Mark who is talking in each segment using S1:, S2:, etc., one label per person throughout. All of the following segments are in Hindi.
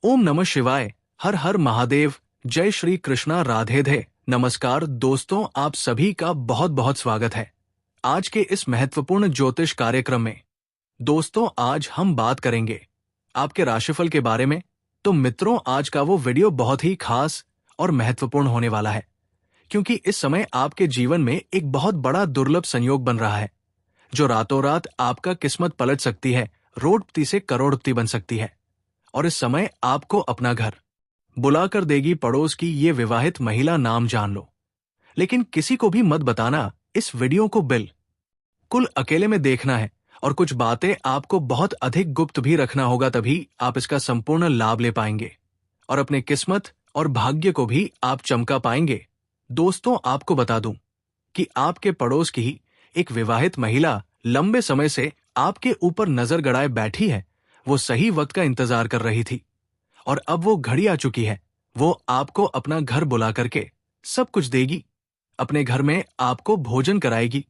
S1: ओम नमः शिवाय। हर हर महादेव। जय श्री कृष्णा। राधे धे। नमस्कार दोस्तों, आप सभी का बहुत बहुत स्वागत है आज के इस महत्वपूर्ण ज्योतिष कार्यक्रम में। दोस्तों, आज हम बात करेंगे आपके राशिफल के बारे में। तो मित्रों, आज का वो वीडियो बहुत ही खास और महत्वपूर्ण होने वाला है, क्योंकि इस समय आपके जीवन में एक बहुत बड़ा दुर्लभ संयोग बन रहा है, जो रातों रात आपका किस्मत पलट सकती है, रोडपति से करोड़पति बन सकती है। और इस समय आपको अपना घर बुलाकर देगी पड़ोस की ये विवाहित महिला। नाम जान लो, लेकिन किसी को भी मत बताना। इस वीडियो को बिल्कुल अकेले में देखना है, और कुछ बातें आपको बहुत अधिक गुप्त भी रखना होगा, तभी आप इसका संपूर्ण लाभ ले पाएंगे और अपने किस्मत और भाग्य को भी आप चमका पाएंगे। दोस्तों, आपको बता दूं कि आपके पड़ोस की ही एक विवाहित महिला लंबे समय से आपके ऊपर नजर गड़ाए बैठी है। वो सही वक्त का इंतजार कर रही थी, और अब वो घड़ी आ चुकी है। वो आपको अपना घर बुला करके सब कुछ देगी। अपने घर में आपको भोजन कराएगी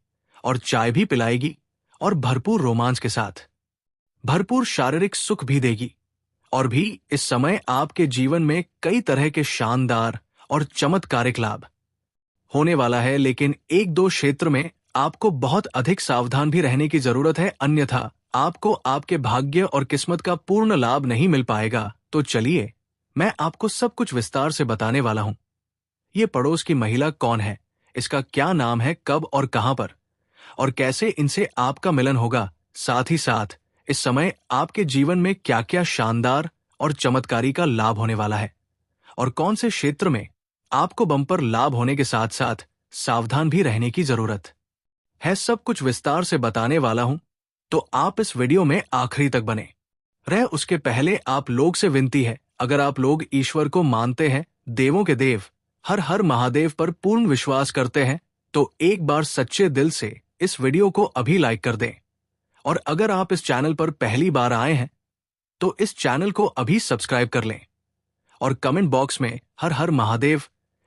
S1: और चाय भी पिलाएगी, और भरपूर रोमांच के साथ भरपूर शारीरिक सुख भी देगी। और भी इस समय आपके जीवन में कई तरह के शानदार और चमत्कारिक लाभ होने वाला है, लेकिन एक दो क्षेत्र में आपको बहुत अधिक सावधान भी रहने की जरूरत है, अन्यथा आपको आपके भाग्य और किस्मत का पूर्ण लाभ नहीं मिल पाएगा। तो चलिए, मैं आपको सब कुछ विस्तार से बताने वाला हूं। ये पड़ोस की महिला कौन है, इसका क्या नाम है, कब और कहां पर, और कैसे इनसे आपका मिलन होगा। साथ ही साथ इस समय आपके जीवन में क्या क्या शानदार और चमत्कारी का लाभ होने वाला है, और कौन से क्षेत्र में आपको बम्पर लाभ होने के साथ साथ सावधान भी रहने की जरूरत है। सब कुछ विस्तार से बताने वाला हूं, तो आप इस वीडियो में आखिरी तक बने रहे। उसके पहले आप लोग से विनती है, अगर आप लोग ईश्वर को मानते हैं, देवों के देव हर हर महादेव पर पूर्ण विश्वास करते हैं, तो एक बार सच्चे दिल से इस वीडियो को अभी लाइक कर दें। और अगर आप इस चैनल पर पहली बार आए हैं, तो इस चैनल को अभी सब्सक्राइब कर लें, और कमेंट बॉक्स में हर हर महादेव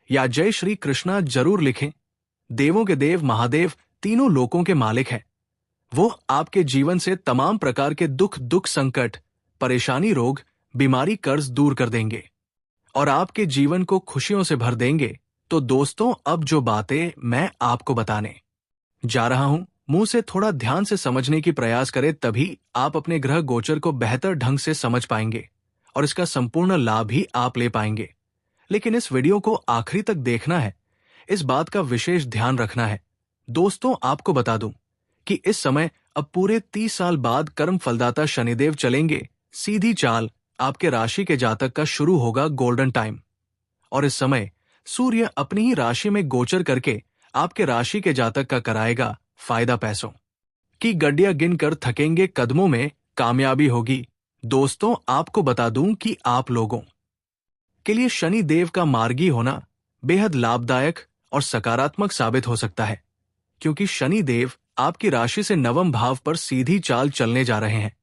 S1: या जय श्री कृष्णा जरूर लिखें। देवों के देव महादेव तीनों लोकों के मालिक हैं। वो आपके जीवन से तमाम प्रकार के दुख संकट, परेशानी, रोग, बीमारी, कर्ज दूर कर देंगे, और आपके जीवन को खुशियों से भर देंगे। तो दोस्तों, अब जो बातें मैं आपको बताने जा रहा हूं, मुंह से थोड़ा ध्यान से समझने की प्रयास करें, तभी आप अपने ग्रह गोचर को बेहतर ढंग से समझ पाएंगे, और इसका संपूर्ण लाभ भी आप ले पाएंगे। लेकिन इस वीडियो को आखिरी तक देखना है, इस बात का विशेष ध्यान रखना है। दोस्तों, आपको बता दूं कि इस समय अब पूरे 30 साल बाद कर्म फलदाता शनिदेव चलेंगे सीधी चाल। आपके राशि के जातक का शुरू होगा गोल्डन टाइम, और इस समय सूर्य अपनी ही राशि में गोचर करके आपके राशि के जातक का कराएगा फायदा। पैसों की गड्डियां गिनकर थकेंगे, कदमों में कामयाबी होगी। दोस्तों, आपको बता दूं कि आप लोगों के लिए शनि देव का मार्गी होना बेहद लाभदायक और सकारात्मक साबित हो सकता है, क्योंकि शनि देव आपकी राशि से नवम भाव पर सीधी चाल चलने जा रहे हैं।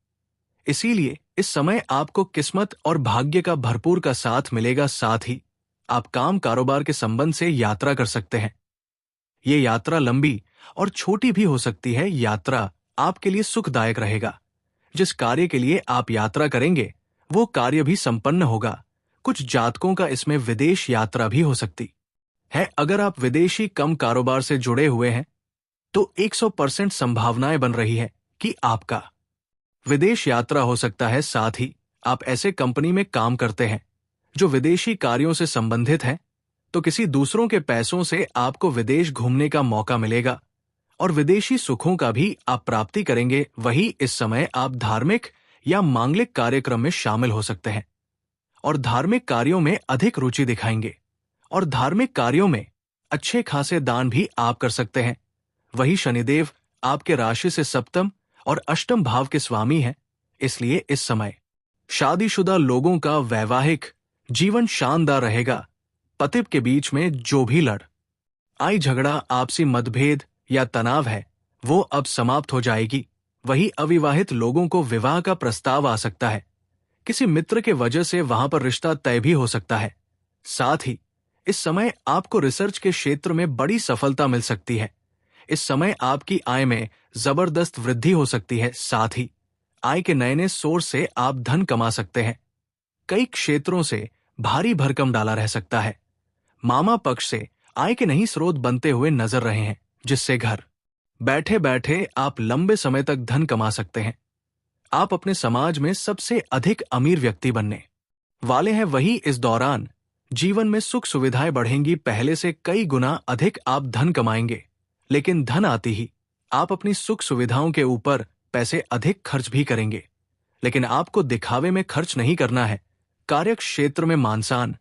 S1: इसीलिए इस समय आपको किस्मत और भाग्य का भरपूर का साथ मिलेगा। साथ ही आप काम कारोबार के संबंध से यात्रा कर सकते हैं। ये यात्रा लंबी और छोटी भी हो सकती है। यात्रा आपके लिए सुखदायक रहेगा। जिस कार्य के लिए आप यात्रा करेंगे, वो कार्य भी संपन्न होगा। कुछ जातकों का इसमें विदेश यात्रा भी हो सकती है। अगर आप विदेशी कम कारोबार से जुड़े हुए हैं, तो 100% संभावनाएं बन रही है कि आपका विदेश यात्रा हो सकता है। साथ ही आप ऐसे कंपनी में काम करते हैं जो विदेशी कार्यों से संबंधित है, तो किसी दूसरों के पैसों से आपको विदेश घूमने का मौका मिलेगा, और विदेशी सुखों का भी आप प्राप्ति करेंगे। वहीं इस समय आप धार्मिक या मांगलिक कार्यक्रम में शामिल हो सकते हैं, और धार्मिक कार्यों में अधिक रुचि दिखाएंगे, और धार्मिक कार्यों में अच्छे खासे दान भी आप कर सकते हैं। वही शनिदेव आपके राशि से सप्तम और अष्टम भाव के स्वामी हैं, इसलिए इस समय शादीशुदा लोगों का वैवाहिक जीवन शानदार रहेगा। पति के बीच में जो भी आई झगड़ा, आपसी मतभेद या तनाव है, वो अब समाप्त हो जाएगी। वही अविवाहित लोगों को विवाह का प्रस्ताव आ सकता है। किसी मित्र के वजह से वहां पर रिश्ता तय भी हो सकता है। साथ ही इस समय आपको रिसर्च के क्षेत्र में बड़ी सफलता मिल सकती है। इस समय आपकी आय में जबरदस्त वृद्धि हो सकती है। साथ ही आय के नए नए सोर्स से आप धन कमा सकते हैं। कई क्षेत्रों से भारी भरकम डाला रह सकता है। मामा पक्ष से आय के नए स्रोत बनते हुए नजर रहे हैं, जिससे घर बैठे बैठे आप लंबे समय तक धन कमा सकते हैं। आप अपने समाज में सबसे अधिक अमीर व्यक्ति बनने वाले हैं। वही इस दौरान जीवन में सुख सुविधाएं बढ़ेंगी, पहले से कई गुना अधिक आप धन कमाएंगे। लेकिन धन आती ही आप अपनी सुख सुविधाओं के ऊपर पैसे अधिक खर्च भी करेंगे। लेकिन आपको दिखावे में खर्च नहीं करना है। कार्य क्षेत्र में मानसान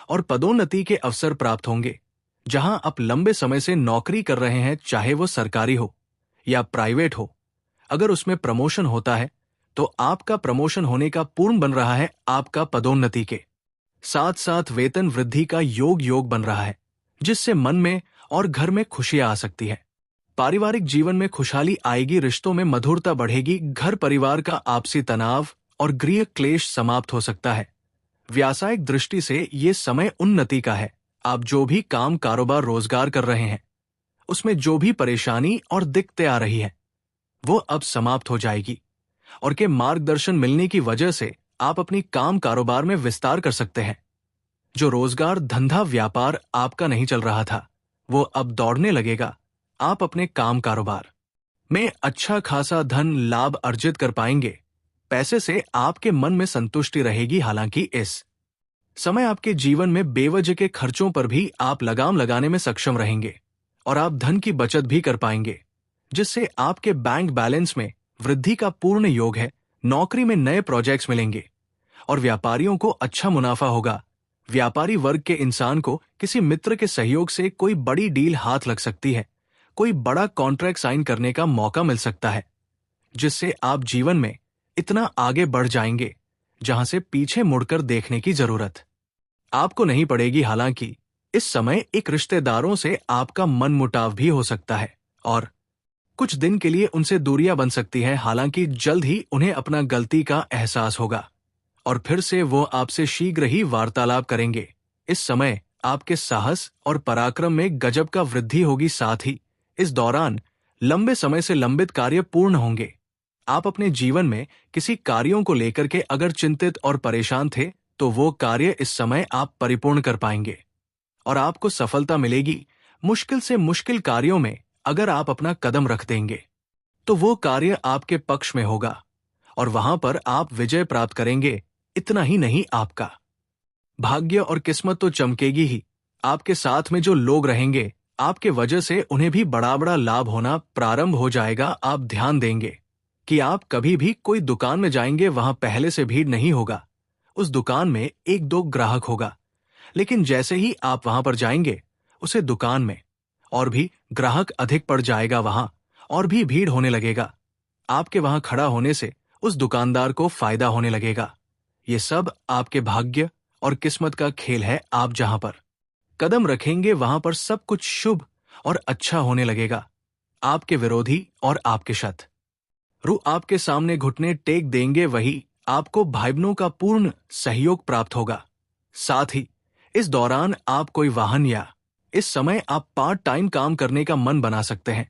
S1: और पदोन्नति के अवसर प्राप्त होंगे। जहां आप लंबे समय से नौकरी कर रहे हैं, चाहे वो सरकारी हो या प्राइवेट हो, अगर उसमें प्रमोशन होता है तो आपका प्रमोशन होने का पूर्ण बन रहा है। आपका पदोन्नति के साथ साथ वेतन वृद्धि का योग बन रहा है, जिससे मन में और घर में खुशियां आ सकती है। पारिवारिक जीवन में खुशहाली आएगी, रिश्तों में मधुरता बढ़ेगी, घर परिवार का आपसी तनाव और गृह क्लेश समाप्त हो सकता है। व्यावसायिक दृष्टि से ये समय उन्नति का है। आप जो भी काम कारोबार रोजगार कर रहे हैं, उसमें जो भी परेशानी और दिक्कतें आ रही है, वो अब समाप्त हो जाएगी और के मार्गदर्शन मिलने की वजह से आप अपनी काम कारोबार में विस्तार कर सकते हैं। जो रोजगार धंधा व्यापार आपका नहीं चल रहा था, वो अब दौड़ने लगेगा। आप अपने काम कारोबार में अच्छा खासा धन लाभ अर्जित कर पाएंगे। पैसे से आपके मन में संतुष्टि रहेगी। हालांकि इस समय आपके जीवन में बेवजह के खर्चों पर भी आप लगाम लगाने में सक्षम रहेंगे और आप धन की बचत भी कर पाएंगे, जिससे आपके बैंक बैलेंस में वृद्धि का पूर्ण योग है। नौकरी में नए प्रोजेक्ट्स मिलेंगे और व्यापारियों को अच्छा मुनाफा होगा। व्यापारी वर्ग के इंसान को किसी मित्र के सहयोग से कोई बड़ी डील हाथ लग सकती है। कोई बड़ा कॉन्ट्रैक्ट साइन करने का मौका मिल सकता है, जिससे आप जीवन में इतना आगे बढ़ जाएंगे जहां से पीछे मुड़कर देखने की जरूरत आपको नहीं पड़ेगी। हालांकि इस समय एक रिश्तेदारों से आपका मनमुटाव भी हो सकता है और कुछ दिन के लिए उनसे दूरियां बन सकती हैं। हालांकि जल्द ही उन्हें अपना गलती का एहसास होगा और फिर से वो आपसे शीघ्र ही वार्तालाप करेंगे। इस समय आपके साहस और पराक्रम में गजब का वृद्धि होगी। साथ ही इस दौरान लंबे समय से लंबित कार्य पूर्ण होंगे। आप अपने जीवन में किसी कार्यों को लेकर के अगर चिंतित और परेशान थे, तो वो कार्य इस समय आप परिपूर्ण कर पाएंगे और आपको सफलता मिलेगी। मुश्किल से मुश्किल कार्यों में अगर आप अपना कदम रख देंगे, तो वो कार्य आपके पक्ष में होगा और वहां पर आप विजय प्राप्त करेंगे। इतना ही नहीं, आपका भाग्य और किस्मत तो चमकेगी ही। आपके साथ में जो लोग रहेंगे, आपके वजह से उन्हें भी बड़ा बड़ा लाभ होना प्रारंभ हो जाएगा। आप ध्यान देंगे कि आप कभी भी कोई दुकान में जाएंगे, वहां पहले से भीड़ नहीं होगा। उस दुकान में एक दो ग्राहक होगा, लेकिन जैसे ही आप वहां पर जाएंगे, उसे दुकान में और भी ग्राहक अधिक पड़ जाएगा। वहां और भी भीड़ होने लगेगा। आपके वहां खड़ा होने से उस दुकानदार को फायदा होने लगेगा। ये सब आपके भाग्य और किस्मत का खेल है। आप जहां पर कदम रखेंगे, वहां पर सब कुछ शुभ और अच्छा होने लगेगा। आपके विरोधी और आपके शत्रु आपके सामने घुटने टेक देंगे। वही आपको भाई बहनों का पूर्ण सहयोग प्राप्त होगा। साथ ही इस दौरान आप कोई वाहन या इस समय आप पार्ट टाइम काम करने का मन बना सकते हैं।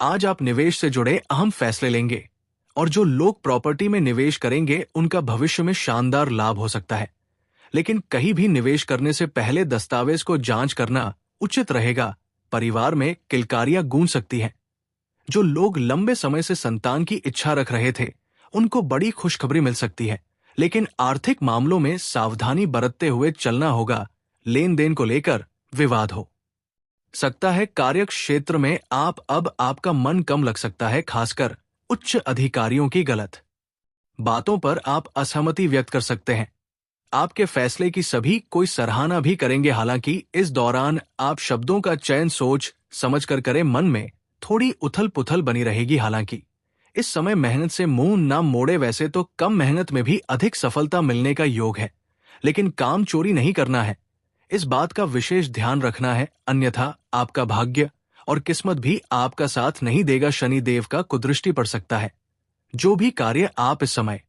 S1: आज आप निवेश से जुड़े अहम फैसले लेंगे और जो लोग प्रॉपर्टी में निवेश करेंगे, उनका भविष्य में शानदार लाभ हो सकता है। लेकिन कहीं भी निवेश करने से पहले दस्तावेज को जांच करना उचित रहेगा। परिवार में किलकारियां गूंज सकती हैं। जो लोग लंबे समय से संतान की इच्छा रख रहे थे, उनको बड़ी खुशखबरी मिल सकती है। लेकिन आर्थिक मामलों में सावधानी बरतते हुए चलना होगा। लेन देन को लेकर विवाद हो सकता है। कार्य क्षेत्र में आपका मन कम लग सकता है, खासकर उच्च अधिकारियों की गलत बातों पर आप असहमति व्यक्त कर सकते हैं। आपके फैसले की सभी कोई सराहना भी करेंगे। हालांकि इस दौरान आप शब्दों का चयन सोच समझ कर करें। मन में थोड़ी उथल पुथल बनी रहेगी। हालांकि इस समय मेहनत से मुंह ना मोड़े। वैसे तो कम मेहनत में भी अधिक सफलता मिलने का योग है, लेकिन काम चोरी नहीं करना है। इस बात का विशेष ध्यान रखना है, अन्यथा आपका भाग्य और किस्मत भी आपका साथ नहीं देगा। शनि देव का कुदृष्टि पड़ सकता है। जो भी कार्य आप इस समय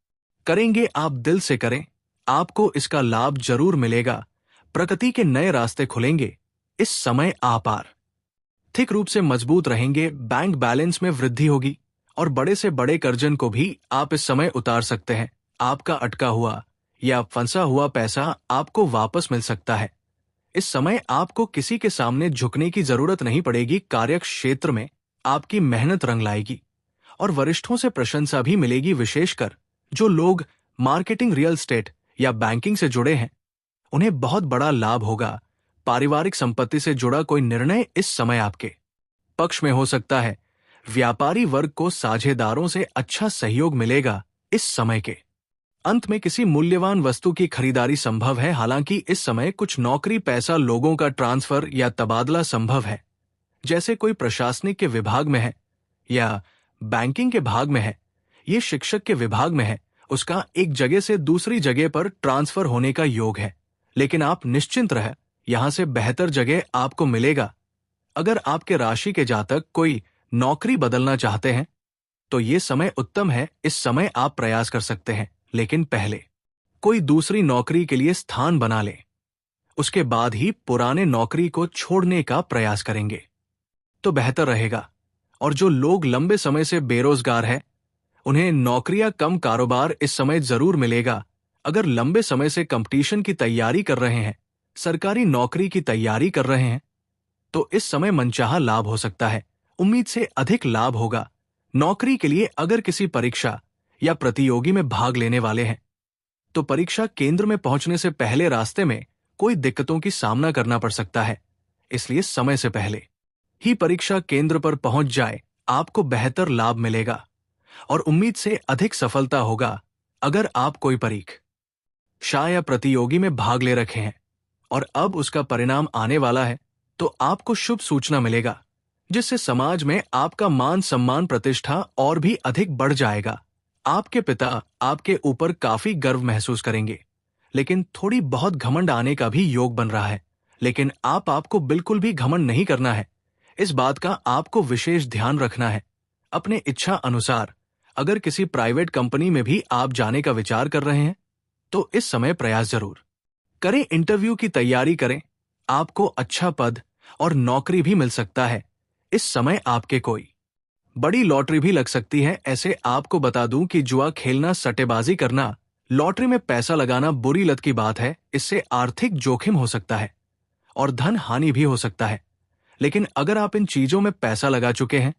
S1: करेंगे, आप दिल से करें, आपको इसका लाभ जरूर मिलेगा। प्रगति के नए रास्ते खुलेंगे। इस समय आप आर्थिक रूप से मजबूत रहेंगे। बैंक बैलेंस में वृद्धि होगी और बड़े से बड़े कर्जन को भी आप इस समय उतार सकते हैं। आपका अटका हुआ या फंसा हुआ पैसा आपको वापस मिल सकता है। इस समय आपको किसी के सामने झुकने की जरूरत नहीं पड़ेगी। कार्य क्षेत्र में आपकी मेहनत रंग लाएगी और वरिष्ठों से प्रशंसा भी मिलेगी। विशेषकर जो लोग मार्केटिंग, रियल एस्टेट या बैंकिंग से जुड़े हैं, उन्हें बहुत बड़ा लाभ होगा। पारिवारिक संपत्ति से जुड़ा कोई निर्णय इस समय आपके पक्ष में हो सकता है। व्यापारी वर्ग को साझेदारों से अच्छा सहयोग मिलेगा। इस समय के अंत में किसी मूल्यवान वस्तु की खरीदारी संभव है। हालांकि इस समय कुछ नौकरी पैसा लोगों का ट्रांसफर या तबादला संभव है। जैसे कोई प्रशासनिक के विभाग में है या बैंकिंग के भाग में है, ये शिक्षक के विभाग में है, उसका एक जगह से दूसरी जगह पर ट्रांसफर होने का योग है। लेकिन आप निश्चिंत रहे, यहां से बेहतर जगह आपको मिलेगा। अगर आपके राशि के जातक कोई नौकरी बदलना चाहते हैं तो ये समय उत्तम है। इस समय आप प्रयास कर सकते हैं, लेकिन पहले कोई दूसरी नौकरी के लिए स्थान बना लें। उसके बाद ही पुराने नौकरी को छोड़ने का प्रयास करेंगे तो बेहतर रहेगा। और जो लोग लंबे समय से बेरोजगार हैं, उन्हें नौकरियां कम कारोबार इस समय जरूर मिलेगा। अगर लंबे समय से कंपटीशन की तैयारी कर रहे हैं, सरकारी नौकरी की तैयारी कर रहे हैं, तो इस समय मनचाहा लाभ हो सकता है। उम्मीद से अधिक लाभ होगा। नौकरी के लिए अगर किसी परीक्षा या प्रतियोगी में भाग लेने वाले हैं, तो परीक्षा केंद्र में पहुंचने से पहले रास्ते में कोई दिक्कतों की सामना करना पड़ सकता है। इसलिए समय से पहले ही परीक्षा केंद्र पर पहुंच जाए, आपको बेहतर लाभ मिलेगा और उम्मीद से अधिक सफलता होगा। अगर आप कोई परीक्षा या प्रतियोगी में भाग ले रखे हैं और अब उसका परिणाम आने वाला है, तो आपको शुभ सूचना मिलेगा, जिससे समाज में आपका मान सम्मान प्रतिष्ठा और भी अधिक बढ़ जाएगा। आपके पिता आपके ऊपर काफी गर्व महसूस करेंगे, लेकिन थोड़ी बहुत घमंड आने का भी योग बन रहा है। लेकिन आपको बिल्कुल भी घमंड नहीं करना है। इस बात का आपको विशेष ध्यान रखना है। अपने इच्छा अनुसार अगर किसी प्राइवेट कंपनी में भी आप जाने का विचार कर रहे हैं, तो इस समय प्रयास जरूर करें। इंटरव्यू की तैयारी करें। आपको अच्छा पद और नौकरी भी मिल सकता है। इस समय आपके कोई बड़ी लॉटरी भी लग सकती है। ऐसे आपको बता दूं कि जुआ खेलना, सट्टेबाजी करना, लॉटरी में पैसा लगाना बुरी लत की बात है। इससे आर्थिक जोखिम हो सकता है और धन हानि भी हो सकता है। लेकिन अगर आप इन चीजों में पैसा लगा चुके हैं,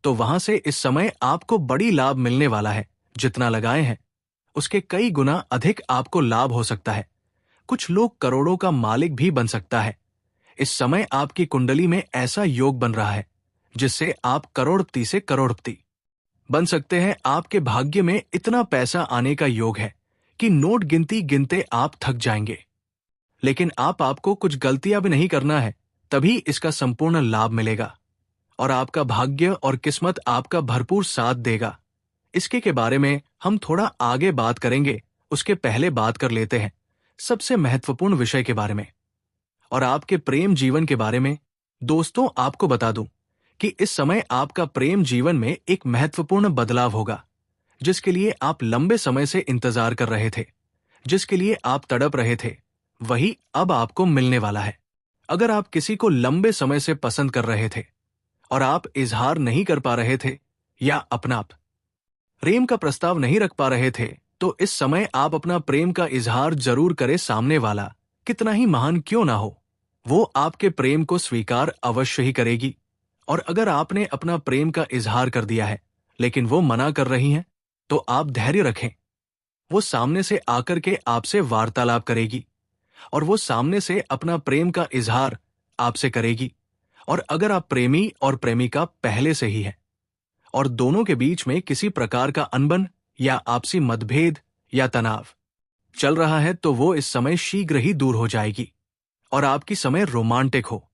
S1: तो वहां से इस समय आपको बड़ी लाभ मिलने वाला है। जितना लगाए हैं उसके कई गुना अधिक आपको लाभ हो सकता है। कुछ लोग करोड़ों का मालिक भी बन सकता है। इस समय आपकी कुंडली में ऐसा योग बन रहा है जिससे आप करोड़पति से करोड़पति बन सकते हैं। आपके भाग्य में इतना पैसा आने का योग है कि नोट गिनती गिनते आप थक जाएंगे। लेकिन आपको कुछ गलतियां भी नहीं करना है, तभी इसका संपूर्ण लाभ मिलेगा और आपका भाग्य और किस्मत आपका भरपूर साथ देगा। इसके के बारे में हम थोड़ा आगे बात करेंगे। उसके पहले बात कर लेते हैं सबसे महत्वपूर्ण विषय के बारे में और आपके प्रेम जीवन के बारे में। दोस्तों, आपको बता दूं कि इस समय आपका प्रेम जीवन में एक महत्वपूर्ण बदलाव होगा, जिसके लिए आप लंबे समय से इंतजार कर रहे थे, जिसके लिए आप तड़प रहे थे, वही अब आपको मिलने वाला है। अगर आप किसी को लंबे समय से पसंद कर रहे थे और आप इजहार नहीं कर पा रहे थे या अपना प्रेम का प्रस्ताव नहीं रख पा रहे थे, तो इस समय आप अपना प्रेम का इजहार जरूर करें। सामने वाला कितना ही महान क्यों ना हो, वो आपके प्रेम को स्वीकार अवश्य ही करेगी। और अगर आपने अपना प्रेम का इजहार कर दिया है लेकिन वो मना कर रही हैं, तो आप धैर्य रखें। वो सामने से आकर के आपसे वार्तालाप करेगी और वो सामने से अपना प्रेम का इजहार आपसे करेगी। और अगर आप प्रेमी और प्रेमिका पहले से ही है और दोनों के बीच में किसी प्रकार का अनबन या आपसी मतभेद या तनाव चल रहा है, तो वो इस समय शीघ्र ही दूर हो जाएगी और आपकी समय रोमांटिक हो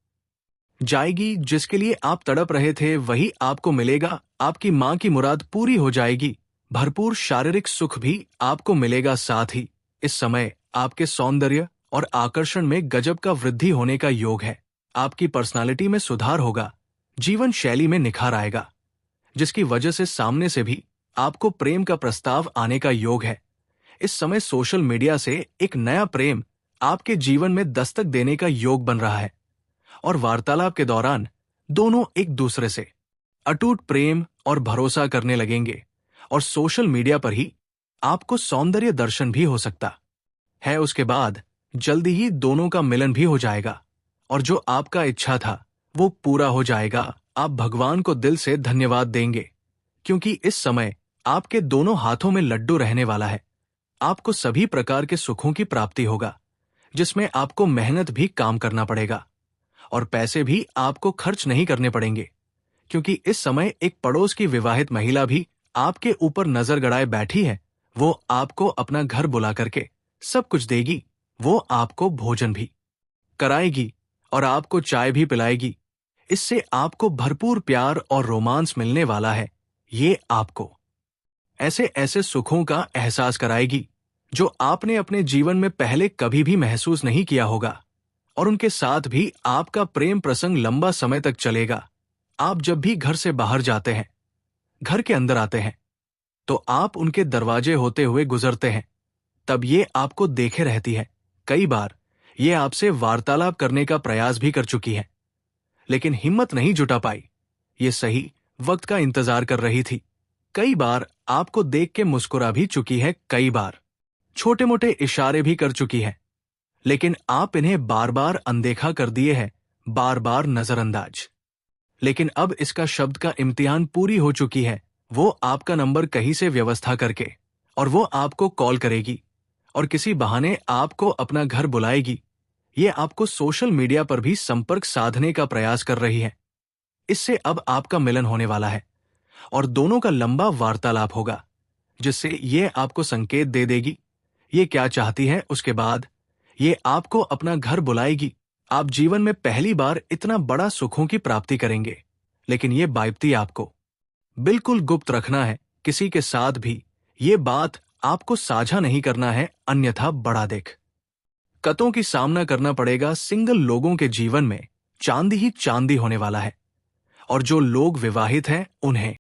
S1: जाएगी। जिसके लिए आप तड़प रहे थे वही आपको मिलेगा। आपकी मां की मुराद पूरी हो जाएगी। भरपूर शारीरिक सुख भी आपको मिलेगा। साथ ही इस समय आपके सौंदर्य और आकर्षण में गजब का वृद्धि होने का योग है। आपकी पर्सनालिटी में सुधार होगा, जीवन शैली में निखार आएगा, जिसकी वजह से सामने से भी आपको प्रेम का प्रस्ताव आने का योग है। इस समय सोशल मीडिया से एक नया प्रेम आपके जीवन में दस्तक देने का योग बन रहा है और वार्तालाप के दौरान दोनों एक दूसरे से अटूट प्रेम और भरोसा करने लगेंगे और सोशल मीडिया पर ही आपको सौंदर्य दर्शन भी हो सकता है। उसके बाद जल्दी ही दोनों का मिलन भी हो जाएगा और जो आपका इच्छा था वो पूरा हो जाएगा। आप भगवान को दिल से धन्यवाद देंगे क्योंकि इस समय आपके दोनों हाथों में लड्डू रहने वाला है। आपको सभी प्रकार के सुखों की प्राप्ति होगा जिसमें आपको मेहनत भी काम करना पड़ेगा और पैसे भी आपको खर्च नहीं करने पड़ेंगे क्योंकि इस समय एक पड़ोस की विवाहित महिला भी आपके ऊपर नजर गड़ाए बैठी है। वो आपको अपना घर बुला करके सब कुछ देगी। वो आपको भोजन भी कराएगी और आपको चाय भी पिलाएगी। इससे आपको भरपूर प्यार और रोमांस मिलने वाला है। ये आपको ऐसे ऐसे सुखों का एहसास कराएगी जो आपने अपने जीवन में पहले कभी भी महसूस नहीं किया होगा और उनके साथ भी आपका प्रेम प्रसंग लंबा समय तक चलेगा। आप जब भी घर से बाहर जाते हैं, घर के अंदर आते हैं, तो आप उनके दरवाजे होते हुए गुजरते हैं, तब ये आपको देखे रहती है। कई बार ये आपसे वार्तालाप करने का प्रयास भी कर चुकी है, लेकिन हिम्मत नहीं जुटा पाई। ये सही वक्त का इंतजार कर रही थी। कई बार आपको देख के मुस्कुरा भी चुकी है, कई बार छोटे मोटे इशारे भी कर चुकी है, लेकिन आप इन्हें बार बार अनदेखा कर दिए हैं, बार बार नजरअंदाज। लेकिन अब इसका शब्द का इम्तिहान पूरी हो चुकी है। वो आपका नंबर कहीं से व्यवस्था करके और वो आपको कॉल करेगी और किसी बहाने आपको अपना घर बुलाएगी। ये आपको सोशल मीडिया पर भी संपर्क साधने का प्रयास कर रही है। इससे अब आपका मिलन होने वाला है और दोनों का लंबा वार्तालाप होगा जिससे ये आपको संकेत दे देगी ये क्या चाहती है। उसके बाद ये आपको अपना घर बुलाएगी। आप जीवन में पहली बार इतना बड़ा सुखों की प्राप्ति करेंगे, लेकिन ये बाइप्ती आपको बिल्कुल गुप्त रखना है। किसी के साथ भी ये बात आपको साझा नहीं करना है, अन्यथा बड़ा दिक्कतों की सामना करना पड़ेगा। सिंगल लोगों के जीवन में चांदी ही चांदी होने वाला है और जो लोग विवाहित हैं उन्हें